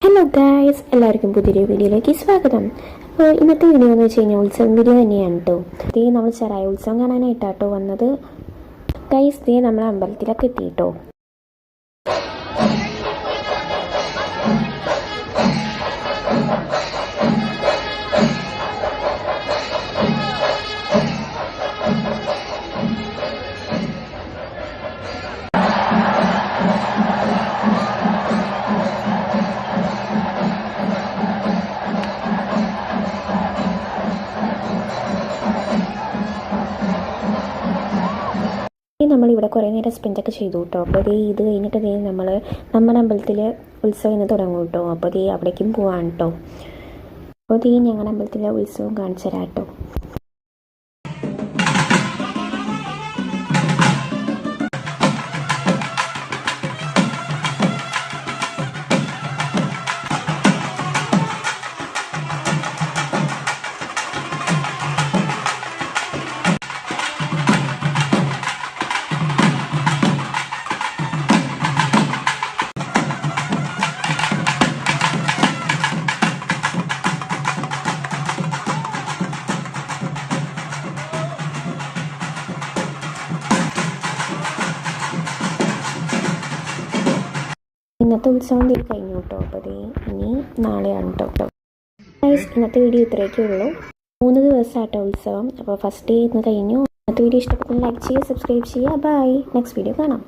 Hello guys, എല്ലാവർക്കും പുതിയൊരു വീഡിയോയിലേക്ക് സ്വാഗതം. അപ്പോൾ ഇന്നത്തെ വീഡിയോ എന്ന് വെച്ച് കഴിഞ്ഞാൽ ഉത്സവം വീഡിയോ തന്നെയാണ് കേട്ടോ. ഇതേ നമ്മൾ ചെറായ ഉത്സവം കാണാനായിട്ടാട്ടോ വന്നത്. ഗൈസ്, ഇതേ നമ്മൾ അമ്പലത്തിലൊക്കെ എത്തിയിട്ടോ. നമ്മളിവിടെ കുറേ നേരം സ്പെൻഡൊക്കെ ചെയ്തു കേട്ടോ. അപ്പോൾ ഇത് കഴിഞ്ഞിട്ട് നമ്മുടെ അമ്പലത്തിൽ ഉത്സവം ഇന്ന് തുടങ്ങും കേട്ടോ. അപ്പോൾ അവിടേക്കും പോവാണ് കേട്ടോ. അപ്പോൾ ഞങ്ങളുടെ അമ്പലത്തിലെ ഉത്സവം കാണിച്ചു തരാം കേട്ടോ. ഇന്നത്തെ ഉത്സവം കഴിഞ്ഞു കേട്ടോ. അപ്പോൾ ഇനി നാളെയാണ് കേട്ടോ. ഇന്നത്തെ വീഡിയോ ഇത്രയൊക്കെ ഉള്ളൂ. 3 ദിവസമായിട്ടോ ഉത്സവം. അപ്പോൾ ഫസ്റ്റ് ഡേ ഇന്ന് കഴിഞ്ഞു. ഇന്നത്തെ വീഡിയോ ഇഷ്ടപ്പെട്ടെങ്കിൽ ലൈക്ക് ചെയ്യുക, സബ്സ്ക്രൈബ് ചെയ്യുക. ബൈ. നെക്സ്റ്റ് വീഡിയോ കാണാം.